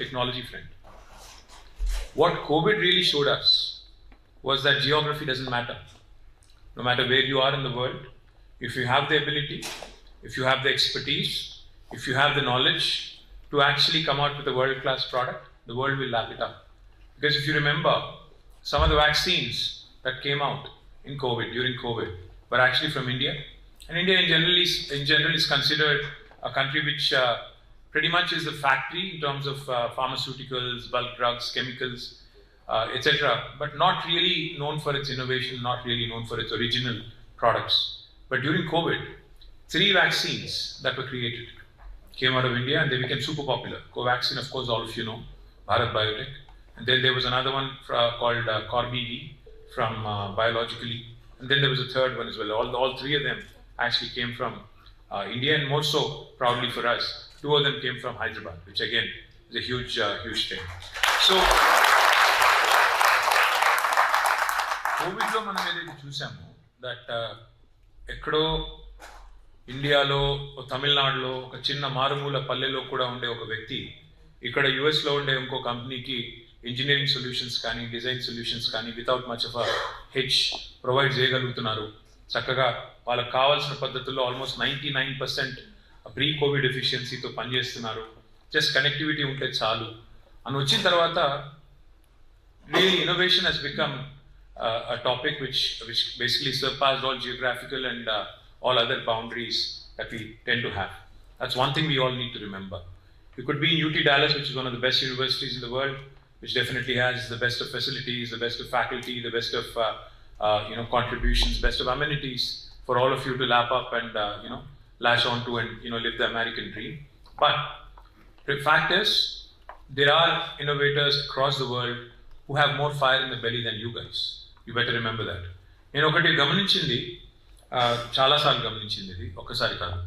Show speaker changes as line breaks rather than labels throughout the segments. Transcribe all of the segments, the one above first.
technology friend. What COVID really showed us was that geography doesn't matter. No matter where you are in the world, if you have the ability, if you have the expertise, if you have the knowledge to actually come out with a world-class product, the world will lap it up. Because if you remember, some of the vaccines that came out in COVID, during COVID, were actually from India. And India in general is considered a country which pretty much is a factory in terms of pharmaceuticals, bulk drugs, chemicals, etc. But not really known for its innovation, not really known for its original products. But during COVID, 3 vaccines that were created came out of India and they became super popular. Covaxin, of course, all of you know, Bharat Biotech. And then there was another one called Corby from Biologically. And then there was a third one as well. All 3 of them actually came from India, and more so, proudly for us, 2 of them came from Hyderabad, which again is a huge thing. So, COVID lo manam edaithe chusamu that ekkado ఇండియాలో తమిళనాడులో ఒక చిన్న మారుమూల పల్లెలో కూడా ఉండే ఒక వ్యక్తి ఇక్కడ యుఎస్లో ఉండే ఇంకో కంపెనీకి ఇంజనీరింగ్ సొల్యూషన్స్ కానీ డిజైన్ సొల్యూషన్స్ కానీ without much of H provide చేయగలుగుతున్నారు. చక్కగా వాళ్ళకి కావాల్సిన పద్ధతుల్లో ఆల్మోస్ట్ 99% ప్రీ కోవిడ్ ఎఫిషియన్సీతో పనిచేస్తున్నారు. జస్ట్ కనెక్టివిటీ ఉంటే చాలు అని వచ్చిన తర్వాత really innovation he's become a topic which basically surpassed all geographical and all other boundaries that we tend to have. That's one thing we all need to remember. You could be in UT Dallas, which is one of the best universities in the world, which definitely has the best of facilities, the best of faculty, the best of contributions, best of amenities for all of you to lap up and lash on to and live the American dream. But the fact is, there are innovators across the world who have more fire in the belly than you guys. You better remember that. నేను ఒకటి గమనించింది, చాలాసార్లు గమనించింది, ఇది ఒక్కసారి కాదు.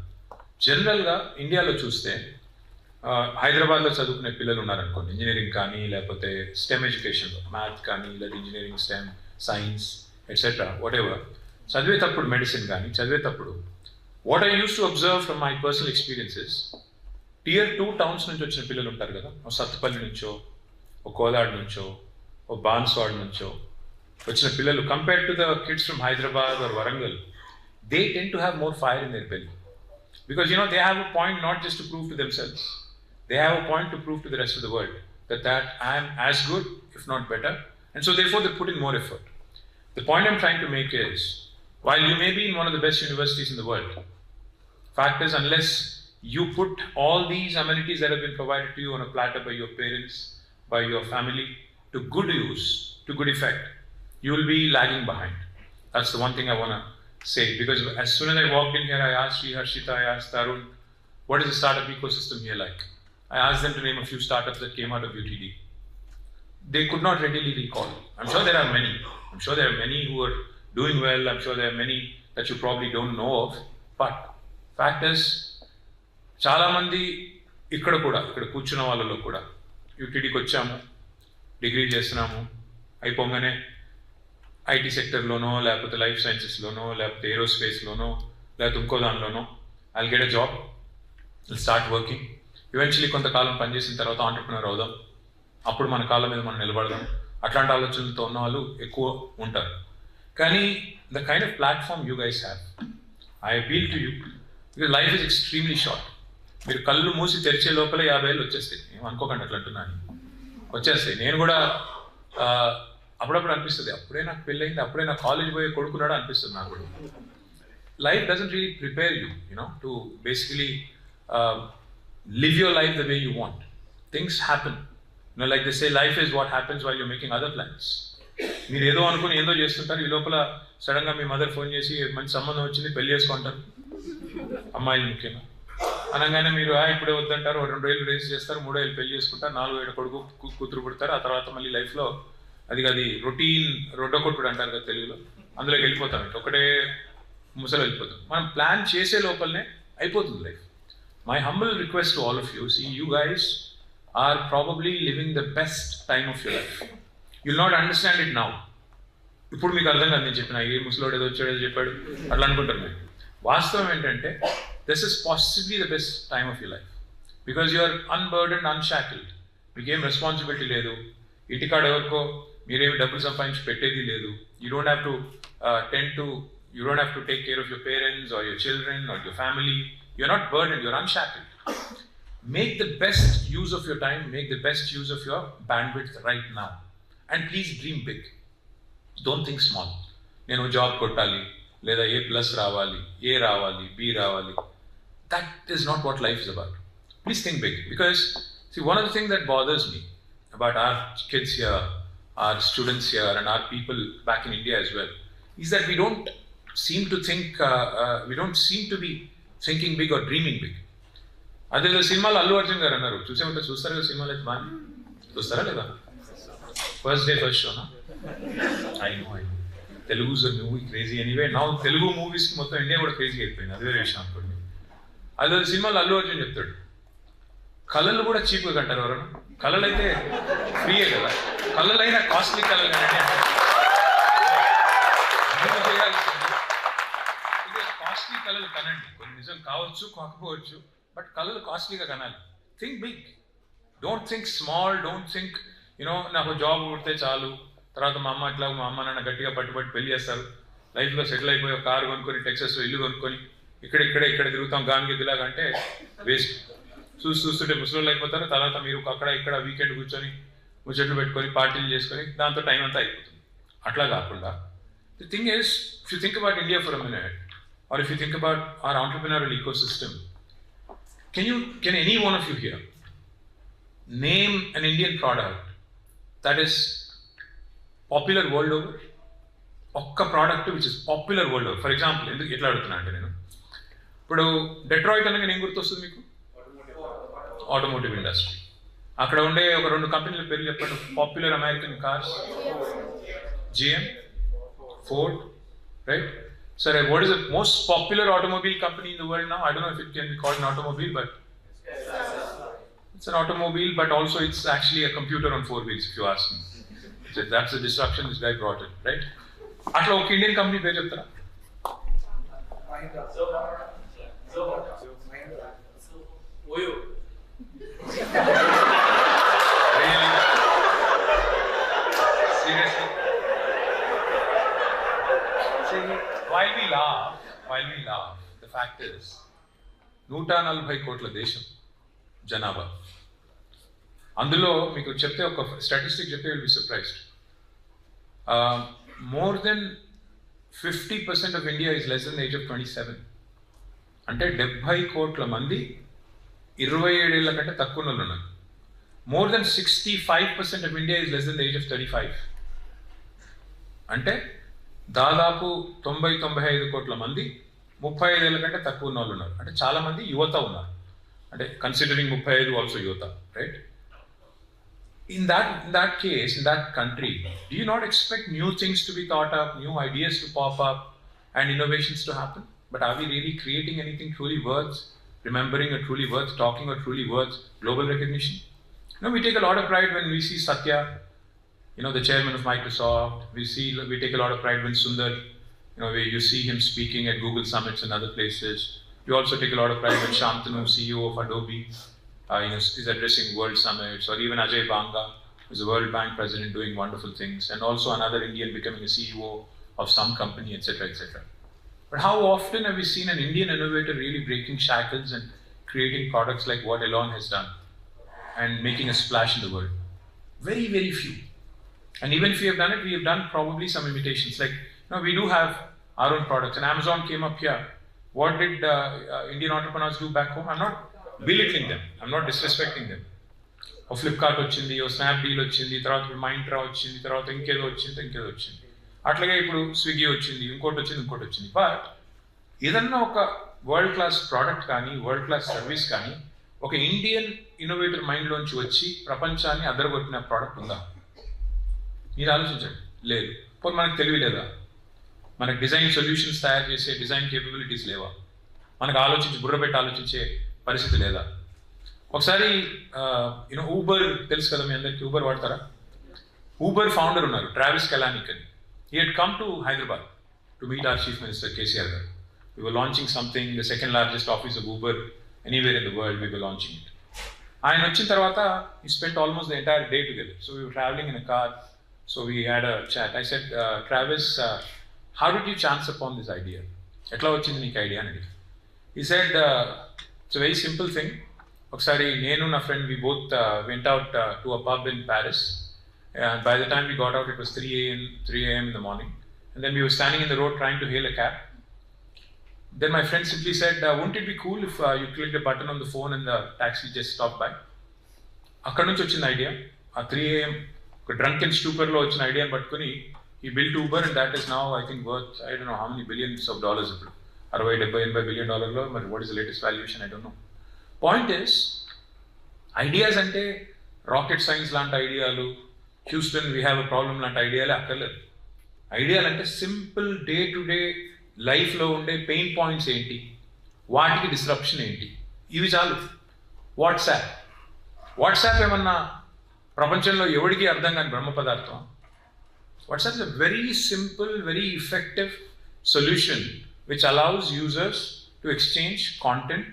జనరల్గా ఇండియాలో చూస్తే హైదరాబాద్లో చదువుకునే పిల్లలు ఉన్నారనుకోండి, ఇంజనీరింగ్ కానీ లేకపోతే స్టెమ్ ఎడ్యుకేషన్లో మ్యాథ్ కానీ లేదా engineering, stem, science etcetera whatever చదివేటప్పుడు, మెడిసిన్ కానీ చదివేటప్పుడు what I use to observe from my personal experiences, Tier 2 towns నుంచి వచ్చిన పిల్లలు ఉంటారు కదా, ఓ సత్తుపల్లి నుంచో, ఓ కోదాడ్ నుంచో, ఓ బాన్స్వాడ్ నుంచో వచ్చిన పిల్లలు, compared to the kids from Hyderabad or Warangal, they tend to have more fire in their belly. Because they have a point not just to prove to themselves, they have a point to prove to the rest of the world that I am as good, if not better, and so therefore they put in more effort. The point I'm trying to make is, while you may be in one of the best universities in the world, fact is, unless you put all these amenities that have been provided to you on a platter by your parents, by your family, to good use, to good effect, you will be lagging behind. That's the one thing I want to say, because as soon as I walked in here, I asked Sri Harshita, I asked Tarun, what is the startup ecosystem here like? I asked them to name a few startups that came out of UTD. They could not readily recall. I'm sure there are many. I'm sure there are many who are doing well. I'm sure there are many that you probably don't know of. But fact is, చాలా మంది ఇక్కడ కూర్చున్న వాళ్ళలో కూడా యూటీడీకి వచ్చాము, degree చేస్తున్నాము, అయిపోగానే IT సెక్టర్లోనో లేకపోతే లైఫ్ సైన్సెస్లోనో లేకపోతే ఏరోస్పేస్లోనో లేకపోతే ఇంకో దానిలోనో I'll get a job, will start working, eventually కొంతకాలం పనిచేసిన తర్వాత ఆంటర్ప్రినర్ అవుదాం, అప్పుడు మన కాళ్ళ మీద మనం నిలబడదాం, అట్లాంటి ఆలోచనలతో ఉన్న వాళ్ళు ఎక్కువ ఉంటారు. కానీ the kind of platform you guys have, I appeal to you, because life is extremely short. మీరు కళ్ళు మూసి తెరిచే లోపల 50 ఏళ్ళు వచ్చేస్తాయి. ఏం అనుకోకండి, అట్లా అంటున్నాను, వచ్చేస్తాయి. నేను కూడా అప్పుడప్పుడు అనిపిస్తుంది, అప్పుడే నాకు పెళ్ళయింది, అప్పుడే నాకు కాలేజ్ పోయే కొడుకున్నాడు అనిపిస్తుంది నాకు కూడా. Life doesn't really prepare you to basically live your life the way you want. Things happen. Like they say, life is what happens while you're making other plans. మీరు ఏదో అనుకుని ఏదో చేస్తుంటారు, ఈ లోపల సడన్గా మీ మదర్ ఫోన్ చేసి మంచి సంబంధం వచ్చింది, పెళ్లి చేసుకుంటారు, అమ్మాయిలు ముఖ్యంగా అనగానే మీరు ఇప్పుడే వద్దంటారు, 2 ఏళ్ళు రేస్ చేస్తారు, 3 ఏళ్ళు పెళ్లి చేసుకుంటారు, 4 ఏళ్ళు కొడుకు కూతురు పుడతారు. ఆ తర్వాత మళ్ళీ లైఫ్లో అది రొటీన్ రొడ్డకొట్టుడు అంటారు కదా తెలుగులో, అందులోకి వెళ్ళిపోతాం, ఒకటే ముసలు వెళ్ళిపోతాం. మనం ప్లాన్ చేసే లోపలనే అయిపోతుంది life. My humble request to all of you, see, you guys are probably living the best time of your life. You'll not understand it now. ఇప్పుడు మీకు అర్థం కాదు నేను చెప్పిన, ఏ ముసలోడు ఏదో వచ్చాడు ఏదో చెప్పాడు అట్లా అనుకుంటారు మీరు. వాస్తవం ఏంటంటే this is possibly the best time of your life because you are unburdened, unshackled మీకేం రెస్పాన్సిబిలిటీ లేదు, ఇంటికాడ ఎవరికో మీరేమి డబ్బులు సంపాదించి పెట్టేది లేదు. You don't have to you don't have to take care of your parents or your children or your family. You're not burdened, you're unshackled. Make the best use of your time, make the best use of your bandwidth right now. And please dream big. Don't think small. నేను job కొట్టాలి, లేదా A+ రావాలి, A రావాలి, B రావాలి. That is not what life is about. Please think big. Because, see, one of the things that bothers me about our kids here, our students here, and our people back in India as well, is that we don't seem to be thinking big or dreaming big. అదే సినిమాలో అల్లు అర్జున్ గారు అన్నారు, చూస్తారు కదా సినిమాలు అయితే బాగా చూస్తారా లేదా? ఫస్ట్ డే ఫస్ట్ షోనా? I know Telugu movie crazy anyway. నా తెలుగు మూవీస్కి మొత్తం ఇండియా కూడా క్రేజీ అయిపోయింది, అదే విషయం అనుకోండి. అదే సినిమాలో అల్లు అర్జున్ చెప్తాడు, కళలు కూడా చీప్గా కంటారు ఎవరన్నా? కళలు అయితే ఫ్రీయే కదా, కళలైనా కాస్ట్లీ కళలు కానీ కాస్ట్లీ కళలు కనండి. కొన్ని నిజం కావచ్చు, కాకపోవచ్చు, బట్ కళలు కాస్ట్లీగా కనాలి. Think big, don't think small, don't think నాకు జాబ్ కొడితే చాలు, తర్వాత మా అమ్మ నాన్న గట్టిగా పట్టుబట్టి పెళ్లి చేస్తారు, లైఫ్లో సెటిల్ అయిపోయి ఒక కారు కొనుక్కొని టెక్సస్ ఇల్లు కొనుక్కొని ఇక్కడ తిరుగుతాం గానికి దిలాగా అంటే వేస్ట్. చూస్తుంటే ముసలోళ్ళు అయిపోతారు. తర్వాత మీరు అక్కడ ఇక్కడ వీకెండ్ కూర్చొని ముచ్చట్లు పెట్టుకొని పార్టీలు చేసుకొని దాంతో టైం అంతా అయిపోతుంది. అట్లా కాకుండా the thing is, if you think about India for a minute, or if you think about our entrepreneurial ecosystem, can any one of you here name an Indian product that is popular world over? ఒక్క product which is popular world over. For example ఎందుకు ఎట్లా అడుగుతున్నా అంటే, నేను ఇప్పుడు Detroit అనగా ఏం గుర్తొస్తుంది మీకు? Automotive industry. అక్కడ ఉండే ఒక 2 కంపెనీల పేర్లు చెప్పండి. Popular American cars, GM, Ford, right? Sir, what is the most popular automobile company in the world now? I don't know if it can be called an automobile, but it's an automobile, but also it's actually a computer on 4 wheels, if you ask me. So that's the disruption this guy brought in, right? Atla oka Indian company పేరు చెప్తారా? Seriously? While we laugh, the fact is, 140 కోట్ల దేశం జనాభా. అందులో మీకు చెప్తే ఒక statistic చెప్తే will be surprised. More than 50% of India is less than age of 27. అంటే 70 కోట్ల మంది 27 ఏళ్ల కంటే తక్కువ వాళ్ళు ఉన్నారు. More than 65% of India is less than age of 35. అంటే దాదాపు 90-95 కోట్ల మంది 35 ఏళ్ళ కంటే తక్కువ ఉన్న వాళ్ళు ఉన్నారు. అంటే చాలా మంది యువత ఉన్నారు. అంటే కన్సిడరింగ్ 35 ఆల్సో యువత, right? In that case, in that country, do you not expect new things to be thought up, new ideas to pop up, and innovations to happen? But are we really creating anything truly worth remembering, or truly worth talking, or truly worth global recognition? We take a lot of pride when we see Satya, the chairman of Microsoft. We take a lot of pride when Sundar, you see him speaking at Google summits and other places. You also take a lot of pride when Shantanu, CEO of Adobe, is addressing world summits, or even Ajay Banga, who is a World Bank president doing wonderful things, and also another Indian becoming a CEO of some company, etc., etc. But how often have we seen an Indian innovator really breaking shackles and creating products like what Elon has done and making a splash in the world? Very, very few. And even if we have done it, we have done probably some imitations. Like, we do have our own products, and Amazon came up here. What did Indian entrepreneurs do back home? I'm not belittling them, I'm not disrespecting them. Flipkart వచ్చింది, Snapdeal వచ్చింది, తర్వాత Myntra వచ్చింది, తర్వాత ఇంకేదో వచ్చింది. అట్లాగే ఇప్పుడు Swiggy వచ్చింది, ఇంకోటి వచ్చింది. బట్ ఏదన్నా ఒక వరల్డ్ క్లాస్ ప్రోడక్ట్ కానీ, వరల్డ్ క్లాస్ సర్వీస్ కానీ ఒక ఇండియన్ ఇన్నోవేటర్ మైండ్లోంచి వచ్చి ప్రపంచాన్ని అదరగొట్టిన ప్రోడక్ట్ ఉందా? మీరు ఆలోచించండి. లేదు. పోనీ మనకు తెలివి లేదా? మనకు డిజైన్ సొల్యూషన్స్ తయారు చేసే డిజైన్ కేపబిలిటీస్ లేవా? మనకు బుర్ర పెట్టి ఆలోచించే పరిస్థితి లేదా? ఒకసారి ఊబర్ తెలుసు కదా మీ అందరికీ, ఊబర్ వాడతారా? ఊబర్ ఫౌండర్ ఉన్నారు, ట్రావిస్ కలానిక్ అని. He had come to Hyderabad to meet our Chief Minister K.T. We were launching something, the second largest office of Uber anywhere in the world, we were launching it. ఆయన వచ్చిన తర్వాత he spent almost the entire day together. So we were traveling in a car. So we had a chat. I said, Travis, how did you chance upon this idea? ఎట్లా వచ్చింది నీకు idea అని అడిగి. He said, it's a very simple thing. ఒకసారి నేను నా friend we both went out to a pub in Paris. And by the time we got out, it was 3 a.m. in the morning. And then we were standing in the road trying to hail a cab. Then my friend simply said, wouldn't it be cool if you clicked a button on the phone and the taxi just stopped by? అక్కడ నుంచి వచ్చిన idea, ఆ 3 a.m. ఒక drunk and స్టూపర్లో వచ్చిన ఐడియాని పట్టుకుని ఈ built Uber and that is now I think worth I don't know how many billions of dollars ఇప్పుడు 60-70-80 బిలియన్ డాలర్లో. మరి what is the latest valuation I don't know. Point is ideas అంటే rocket science లాంటి ఐడియాలు, Houston we have a problem లాంటి ఐడియాలే అక్కర్లేదు. ఐడియాలు అంటే simple day to day లైఫ్లో ఉండే పెయిన్ పాయింట్స్ ఏంటి, వాటికి డిస్రప్షన్ ఏంటి, ఇవి చాలు. వాట్సాప్ ఏమన్నా ప్రపంచంలో ఎవరికి అర్థం కాని బ్రహ్మ పదార్థం? WhatsApp is a very simple, very effective solution which allows users to exchange content,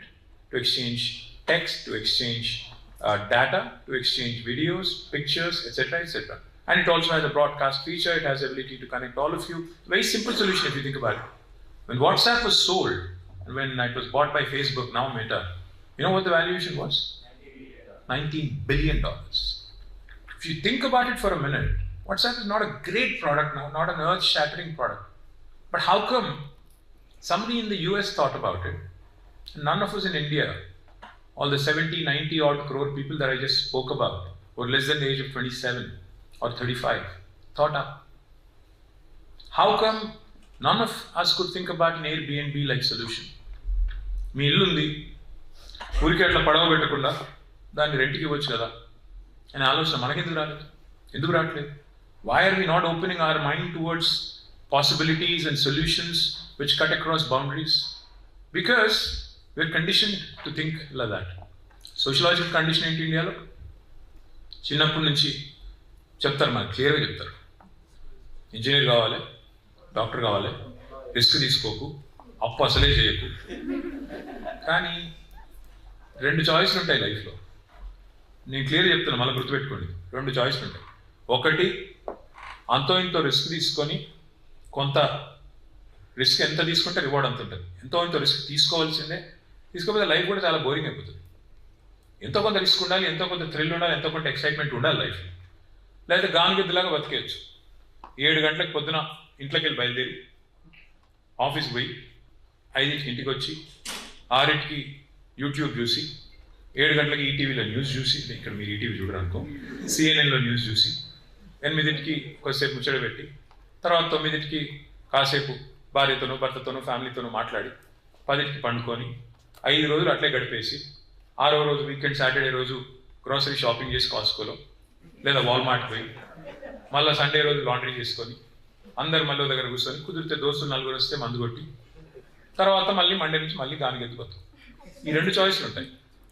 to exchange text, to exchange data, to exchange videos, pictures, etc., etc. And it also has a broadcast feature. It has the ability to connect all of you. Very simple solution if you think about it. When WhatsApp was sold, and when it was bought by Facebook, now Meta, you know what the valuation was? $19 billion. If you think about it for a minute, WhatsApp is not a great product now, not an earth-shattering product. But how come somebody in the US thought about it, and none of us in India, all the 70-90 odd crore people that I just spoke about, who are less than the age of 27 or 35, thought up? How come none of us could think about an Airbnb-like solution? మీ ఇల్లు ఉంది, ఊరికి అట్లా పడవ పెట్టకుండా దాన్ని రెంట్కి ఇవ్వచ్చు కదా అనే ఆలోచన మనకెందుకు రాలేదు? ఎందుకు రావట్లేదు? Why are we not opening our mind towards possibilities and solutions which cut across boundaries? Because we're conditioned to think like that. Sociological condition ఏంటి ఇండియాలో? చిన్నప్పటి నుంచి చెప్తారు, మనకు క్లియర్గా చెప్తారు, ఇంజనీర్ కావాలి, డాక్టర్ కావాలి, రిస్క్ తీసుకోకు, అప్పు అసలే చేయకు. కానీ 2 చాయిస్లు ఉంటాయి లైఫ్లో. నేను క్లియర్గా చెప్తాను, మళ్ళీ గుర్తుపెట్టుకోండి. 2 చాయిస్లు ఉంటాయి. ఒకటి, అంతో ఇంతో రిస్క్ తీసుకొని, కొంత రిస్క్ ఎంత తీసుకుంటే రివార్డ్ అంత ఉంటుంది. ఎంతో ఇంతో రిస్క్ తీసుకోవాల్సిందే. తీసుకోకపోతే లైఫ్ కూడా చాలా బోరింగ్ అయిపోతుంది. ఎంతో కొంత రిస్క్ ఉండాలి, ఎంతో కొంత థ్రిల్ ఉండాలి, ఎంతో కొంత ఎక్సైట్మెంట్ ఉండాలి లైఫ్లో. లేదా గానిగెద్దులాగా బతికేయచ్చు. 7 గంటలకు పొద్దున ఇంట్లోకి వెళ్ళి బయలుదేరి ఆఫీస్కి పోయి 5కి ఇంటికి వచ్చి 6కి యూట్యూబ్ చూసి 7 గంటలకి ఈటీవీలో న్యూస్ చూసి, ఇక్కడ మీరు ఈటీవీ చూడరు అనుకో, సిఎన్ఎన్లో న్యూస్ చూసి 8కి కొద్దిసేపు ముచ్చట పెట్టి, తర్వాత 9కి కాసేపు భార్యతోనూ భర్తతోనూ ఫ్యామిలీతోనూ మాట్లాడి 10కి పండుకొని 5 రోజులు అట్లే గడిపేసి 6వ రోజు వీకెండ్ సాటర్డే రోజు గ్రోసరీ షాపింగ్ చేసి కాస్కోలో లేదా వాల్మార్ట్ పోయి, మళ్ళీ సండే రోజు లాండ్రీ చేసుకొని అందరు మళ్ళీ దగ్గర కూర్చొని, కుదిరితే దోస్తులు 4 వస్తే మందు కొట్టి, తర్వాత మళ్ళీ మండే నుంచి మళ్ళీ గానిగెత్తుకోతాం. ఈ 2 చాయిస్లు ఉంటాయి.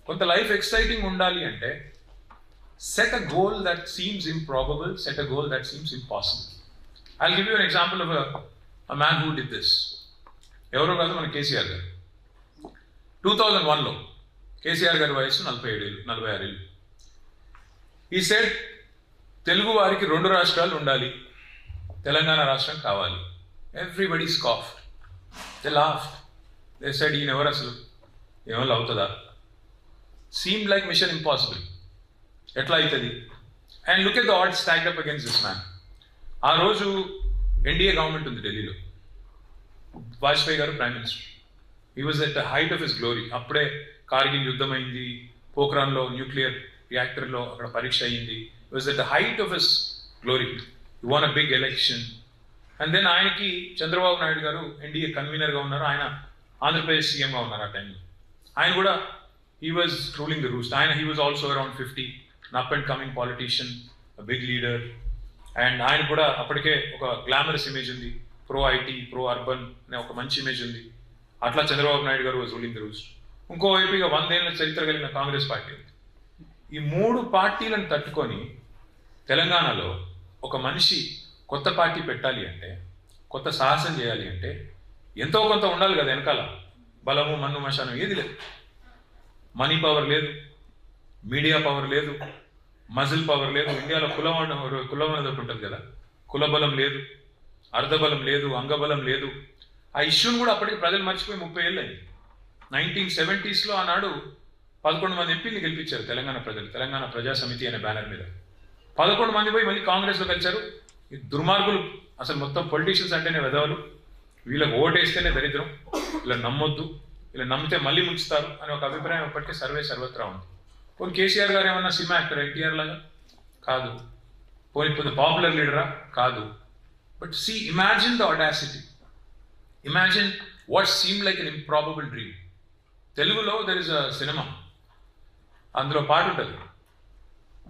కొంత లైఫ్ ఎక్సైటింగ్ ఉండాలి అంటే set a goal that seems improbable, set a goal that seems impossible. I'll give you an example of a man who did this. ఎవరో కాదు, మన కేసీఆర్ గారు. 2001లో కేసీఆర్ గారి వయసు 46 ఏళ్ళు. ఈ సెడ్ తెలుగు వారికి 2 రాష్ట్రాలు ఉండాలి, తెలంగాణ రాష్ట్రం కావాలి. Everybody scoffed, they laughed, they said ఈయన ఎవరు అసలు, ఏమో అవుతుందా? Seemed like mission impossible. ఎట్లా అవుతుంది? And look at the odds stacked up against this man. ఆ రోజు ఎన్డీఏ గవర్నమెంట్ ఉంది ఢిల్లీలో, Vajpayee garu prime minister. He was at the height of his glory. అప్పుడే కార్గిల్ యుద్ధం అయింది, పోఖ్రాన్లో న్యూక్లియర్ రియాక్టర్లో అక్కడ పరీక్ష అయింది. He was at the height of his glory. He won a big election. And then ఆయనకి చంద్రబాబు నాయుడు గారు ఎన్డీఏ కన్వీనర్గా ఉన్నారు, ఆయన ఆంధ్రప్రదేశ్ సీఎంగా ఉన్నారు ఆ టైంలో. ఆయన కూడా he was ruling the roost. He was also around 50, an up and coming politician, a big leader. And ఆయన కూడా అప్పటికే ఒక గ్లామరస్ ఇమేజ్ ఉంది, ప్రో ఐటీ, ప్రో అర్బన్ అనే ఒక మంచి ఇమేజ్ ఉంది. అట్లా చంద్రబాబు నాయుడు గారు వాజ్ రూలింగ్ ది రూస్ట్. ఇంకోవైపు ఇక 100 ఏళ్ల చరిత్ర కలిగిన కాంగ్రెస్ పార్టీ ఉంది. ఈ 3 పార్టీలను తట్టుకొని తెలంగాణలో ఒక మనిషి కొత్త పార్టీ పెట్టాలి అంటే, కొత్త సాహసం చేయాలి అంటే ఎంతో కొంత ఉండాలి కదా వెనకాల. బలము, మన్ను, మశానం ఏది లేదు. మనీ పవర్ లేదు, మీడియా పవర్ లేదు, మజిల్ పవర్ లేదు. ఇండియాలో కులం అనేది ఒకటి ఉంటుంది కదా, కులబలం లేదు, అర్ధబలం లేదు, అంగబలం లేదు. ఆ ఇష్యూని కూడా అప్పటికి ప్రజలు మర్చిపోయి 30 ఏళ్ళు అయింది. 1970s ఆనాడు 11 మంది ఎంపీని గెలిపించారు తెలంగాణ ప్రజలు, తెలంగాణ ప్రజా సమితి అనే బ్యానర్ మీద. 11 మంది పోయి మళ్ళీ కాంగ్రెస్లో కలిశారు. ఈ దుర్మార్గులు, అసలు మొత్తం పొలిటీషియన్స్ అంటేనే వెధవలు, వీళ్ళకి ఓటేస్తేనే దరిద్రం, ఇలా నమ్మొద్దు, ఇలా నమ్మితే మళ్ళీ ముంచుతారు అనే ఒక అభిప్రాయం ఇప్పటికే సర్వత్రా ఉంది. పోనీ కేసీఆర్ గారు ఏమన్నా సినిమా యాక్టర్ ఎన్టీఆర్ లాగా? కాదు. పోనీ ఇప్పుడు పాపులర్ లీడరా? కాదు. But see, imagine the audacity, imagine what seem like an improbable dream. తెలుగులో దెర్ ఇస్ అ సినిమా, అందులో పాట ఉంటుంది,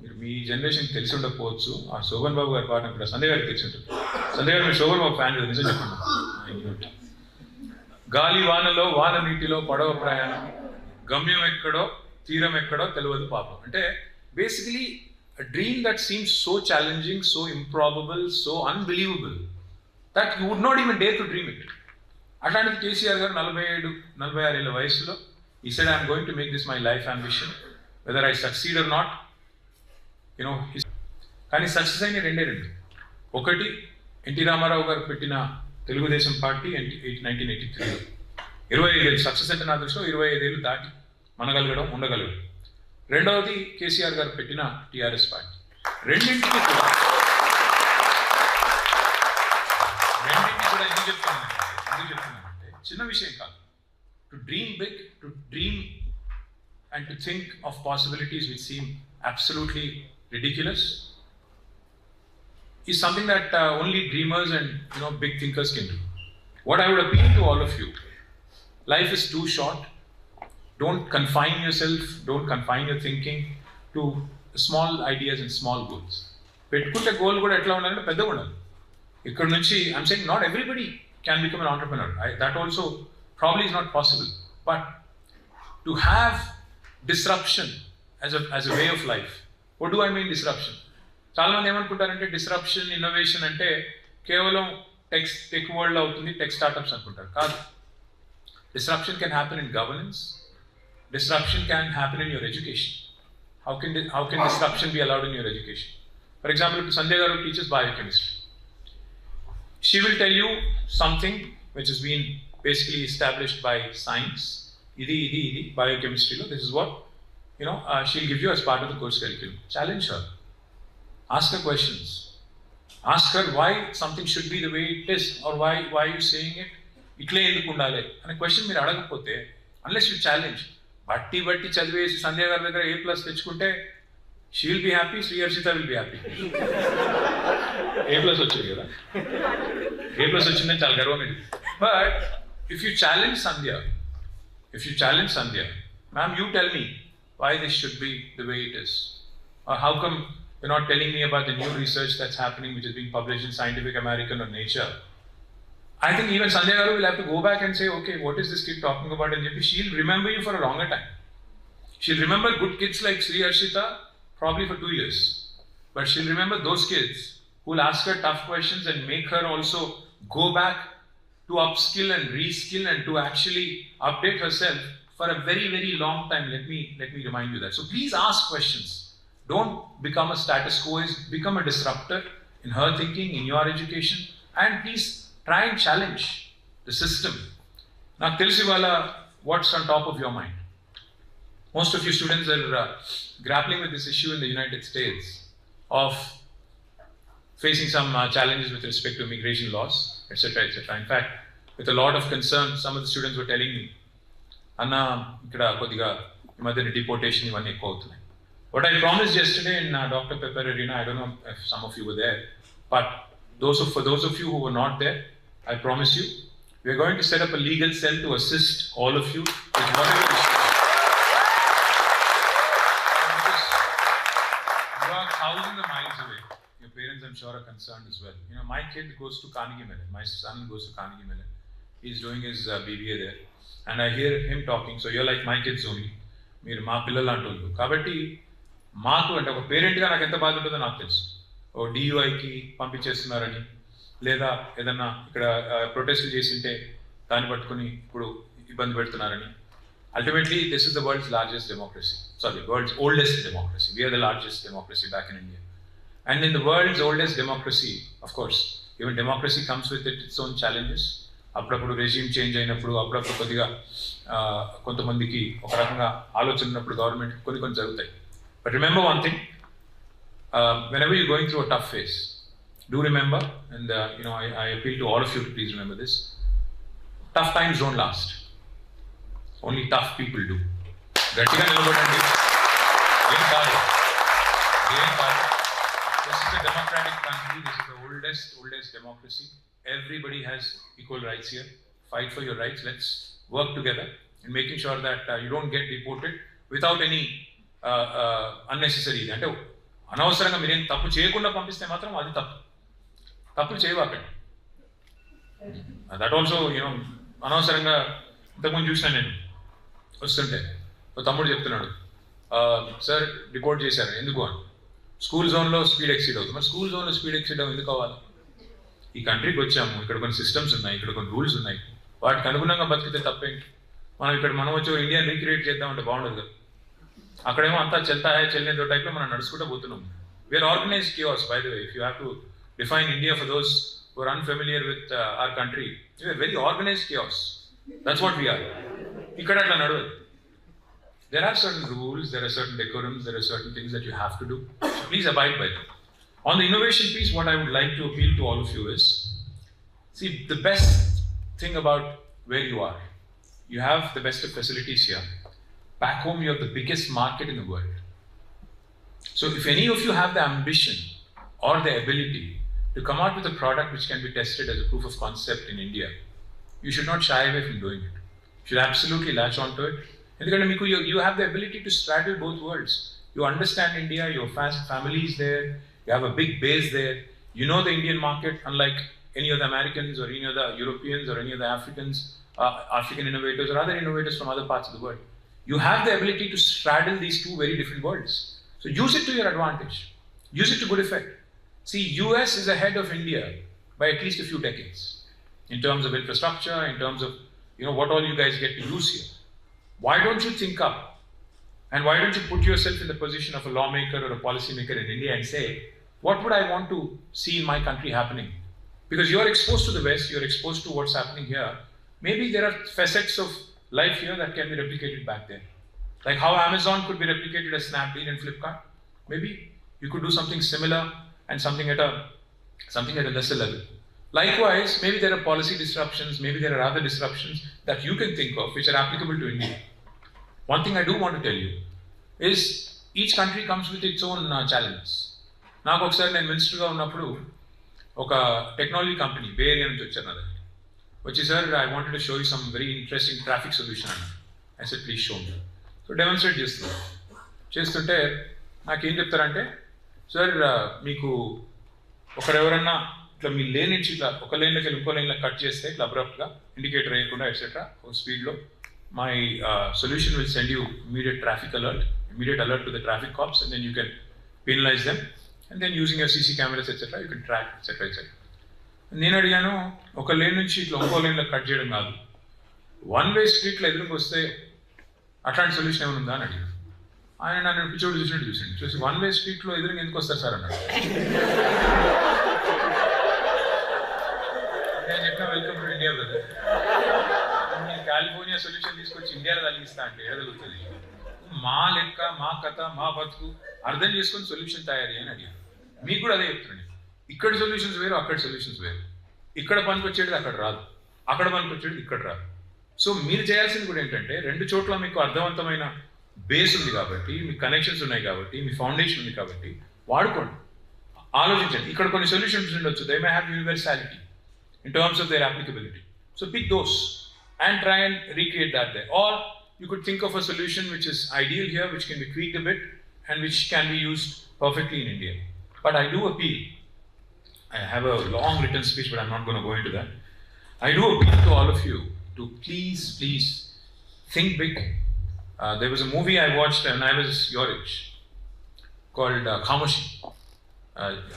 మీరు మీ జనరేషన్ తెలిసి ఉండకపోవచ్చు. ఆ శోభన్ బాబు గారి పాట ఇక్కడ సంధ్య గారికి తెలిసి ఉంటుంది. సంధ్య గారు మీరు శోభన్ బాబు ఫ్యాన్ కదా, నిజం చెప్పండి. గాలి వానలో వాన నీటిలో పడవ ప్రయాణం, గమ్యం ఎక్కడో తీరం ఎక్కడో తెలియదు పాపం. అంటే basically a dream that seems so challenging, so improbable, so unbelievable that you would not even dare to dream it. అట్లాంటిది కేసీఆర్ గారు 47-46 ఏళ్ళ వయసులో he said, I'm going to make this my life ambition, whether I succeed or not, you know. కానీ success అయిన రెండే. ఒకటి, NT Ramarao గారు పెట్టిన తెలుగుదేశం పార్టీ 1983లో 25 ఏళ్ళు సక్సెస్ అంటే నా దృష్టిలో 25 ఏళ్ళు దాటి మనగలగడం, ఉండగలగడం. రెండవది కేసీఆర్ గారు పెట్టిన టీఆర్ఎస్ పార్టీ. రెండింటికి కూడా ఎందుకు చెప్తున్నానంటే చిన్న విషయం కాదు. To dream big, to dream and to think of possibilities which seem absolutely ridiculous is something that only dreamers and big thinkers can do. What I would appeal to all of you, life is too short. Don't confine yourself, don't confine your thinking to small ideas and small goals. Pettukunte goal kuda etla undalante pedda undalu. Ikkada nunchi I'm saying not everybody can become an entrepreneur. That also probably is not possible. But to have disruption as a way of life. What do I mean disruption? చాలా మంది ఏమనుకుంటారంటే disruption, innovation అంటే కేవలం tech world అవుతుంది, tech startups అనుకుంటారు. కాదు. Disruption can happen in governance, disruption can happen in your education. How can disruption be allowed in your education? For example, if Sanjay Garu teaches biochemistry, she will tell you something which has been basically established by science. Idi biochemistry lo, this is what she'll give you as part of the course curriculum. Challenge her, ask her questions, ask her why something should be the way it is, or why are you saying it itle enduku undale ane question meer adagapothe, unless you challenge. బట్టి చదివేసి సంధ్య గారి దగ్గర A+ తెచ్చుకుంటే she will be happy, Shri Harshitha will be happy. A+ వచ్చింది కదా, A+ వచ్చిందని చాలా గర్వం ఇది. But if you challenge Sandhya, ma'am you tell me why this should be the way it is, or how come you're not telling me about the new research that's happening which is being published in Scientific American or Nature. I think even Sanjay Garu will have to go back and say, okay, what is this kid talking about? And she'll remember you for a longer time. She'll remember good kids like Sri Harshita probably for 2 years. But she'll remember those kids who will ask her tough questions and make her also go back to upskill and reskill and to actually update herself for a very, very long time. Let me remind you that. So please ask questions. Don't become a status quoist. Become a disruptor in her thinking, in your education. And please try and challenge the system. Now, telsi wala, what's on top of your mind? Most of you students are grappling with this issue in the United States of facing some challenges with respect to immigration laws, etc., etc. In fact, with a lot of concern, some of the students were telling me, Anna, ikkada kodiga ee madhyana deportation ivanni ekku avutunnayi. What I promised yesterday in Dr. Pepper Arena, I don't know if some of you were there, but for those of you who were not there, I promise you, we are going to set up a legal cell to assist all of you with whatever issues. You are thousands of miles away. Your parents, I'm sure, are concerned as well. My kid goes to Carnegie Mellon. My son goes to Carnegie Mellon. He's doing his BBA there. And I hear him talking, so you're like my kids only. మీరు మా పిల్లలు అంటోళ్ళు కాబట్టి మాకు అంటే ఒక పేరెంట్గా నాకు ఎంత బాధ ఉంటుందో నాకు తెలుసు. ఓ DUIకి పంపించేస్తున్నారని, లేదా ఏదన్నా ఇక్కడ ప్రొటెస్ట్ చేసింటే దాన్ని పట్టుకుని ఇప్పుడు ఇబ్బంది పెడుతున్నారని, Ultimately, this is the world's largest democracy. Sorry, world's oldest democracy. We are the largest democracy back in India. And in the world's oldest democracy, of course, even democracy comes with its own challenges. అప్పుడప్పుడు resume change అయినప్పుడు, అప్పుడప్పుడు కొద్దిగా కొంతమందికి ఒక రకంగా ఆలోచన ఉన్నప్పుడు government కొన్ని జరుగుతాయి. But remember one thing, whenever you're going through a tough phase, do remember, and I appeal to all of you to please remember this: tough times don't last. Only tough people do. గట్టిగా నిలబడండి. ఏం కాదు. This is a democratic country. This is the oldest democracy. Everybody has equal rights here. Fight for your rights. Let's work together in making sure that you don't get deported without any unnecessary. అంటే అనవసరంగా మీరేం తప్పు చేయకుండా పంపిస్తే మాత్రం అది తప్పులు చేయవాకండి. That also అనవసరంగా ఇంతకుముందు చూసినా నేను వస్తుంటే ఒక తమ్ముడు చెప్తున్నాడు, సార్ డిపోర్ట్ చేశారు ఎందుకు అని. స్కూల్ జోన్లో స్పీడ్ ఎక్సీడ్ అవుతుంది. మరి స్కూల్ జోన్లో స్పీడ్ ఎక్సీడ్ అవ్వ ఎందుకు అవ్వాలి? ఈ కంట్రీకి వచ్చాము, ఇక్కడ కొన్ని సిస్టమ్స్ ఉన్నాయి, ఇక్కడ కొన్ని రూల్స్ ఉన్నాయి, వాటికి అనుగుణంగా బతికితే తప్పేంటి? మనం వచ్చి ఇండియా రీక్రియేట్ చేద్దామంటే బాగుండదు కదా. అక్కడేమో అంతా చెల్లేదో టైప్లో మనం నడుచుకుంటూ పోతున్నాం. We're organised chaos, by the way. If you have to define India for those who are unfamiliar with our country, we're very organised chaos. That's what we're. ఇక్కడ అట్లా నడవదు. There are certain rules, there are certain decorums, there are certain things that you have to do. So please abide by them. On the innovation piece, what I would like to appeal to all of you is, see, the best thing about where you are, you have the best of facilities here. Back home, you have the biggest market in the world. So if any of you have the ambition or the ability to come out with a product which can be tested as a proof of concept in India, you should not shy away from doing it. You should absolutely latch onto it. You have the ability to straddle both worlds. You understand India, your family is there, you have a big base there, you know the Indian market, unlike any of the Americans or any of the Europeans or any of the African innovators or other innovators from other parts of the world. You have the ability to straddle these two very different worlds. So use it to your advantage. Use it to good effect. See, US is ahead of India by at least a few decades in terms of infrastructure, in terms of what all you guys get to use here. Why don't you think up? And why don't you put yourself in the position of a lawmaker or a policymaker in India and say, what would I want to see in my country happening? Because you're exposed to the West, you're exposed to what's happening here. Maybe there are facets of life here that can be replicated back there. Like how Amazon could be replicated as Snapdeal and Flipkart. Maybe you could do something similar and something at a lesser level. Likewise, maybe there are policy disruptions, maybe there are other disruptions that you can think of which are applicable to India. One thing I do want to tell you is each country comes with its own challenges. నాకు ఒకసారి నేను మినిస్టర్గా ఉన్నప్పుడు ఒక technology company బే area నుంచి వచ్చారు నా దగ్గర వచ్చి, sir I wanted to show you some very interesting traffic solution అన్నారు. I said please show me. So demonstrate చేస్తుంటే నాకేం చెప్తారంటే, సార్ మీకు ఒకరెవరన్నా ఇట్లా మీ లేన్ నుంచి ఇట్లా ఒక లైన్లోకి వెళ్ళి ఇంకో లైన్లో కట్ చేస్తే ఇట్లా అబ్రప్ట్గా ఇండికేటర్ వేయకుండా ఎట్సెట్రా ఒక స్పీడ్లో my solution will send you immediate alert to the traffic cops, and then you can penalize them, and then using your CC cameras etc. you can track etc. నేను అడిగాను, ఒక lane నుంచి ఇట్లా ఇంకో లైన్లో కట్ చేయడం కాదు, వన్ వే స్ట్రీట్లో ఎదురుకు వస్తే అట్లాంటి సొల్యూషన్ ఏమైనా ఉందా అని అడిగాను. ఆయన నన్ను పిచ్చోడు చూసి వన్ వే స్ట్రీట్లో ఎదురుగా ఎందుకు వస్తారు సార్ అన్నాడు. నేను చెప్పిన welcome to India brother. California solution తీసుకొచ్చి ఇండియాలో తగ్గిస్తా అంటే ఏడగలుగుతుంది. మా లెక్క, మా కథ, మా బతుకు అర్థం చేసుకొని సొల్యూషన్ తయారీ అని అడిగాను. మీకు కూడా అదే చెప్తున్నాను, ఇక్కడ సొల్యూషన్స్ వేరు, అక్కడ సొల్యూషన్స్ వేరు. ఇక్కడ పనికి వచ్చేది అక్కడ రాదు, అక్కడ పనికి వచ్చేది ఇక్కడ రాదు. సో మీరు చేయాల్సింది కూడా ఏంటంటే, రెండు చోట్ల మీకు అర్థవంతమైన బేస్ ఉంది కాబట్టి, మీ కనెక్షన్స్ ఉన్నాయి కాబట్టి, మీ ఫౌండేషన్ ఉంది కాబట్టి వాడుకోండి, ఆలోచించండి. ఇక్కడ కొన్ని సొల్యూషన్స్ ఉండొచ్చు, they may have universality in terms of their applicability. So pick those and try and recreate that there. Or you could think of a solution which is ideal here, which can be tweaked a bit and which can be used perfectly in India. But I do appeal, I have a long written speech but I'm not going to go into that. I do appeal to all of you to please think big. There was a movie I watched when I was your age called Khamoshi.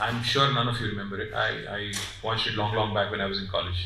I'm sure none of you remember it. I watched it long back when I was in college.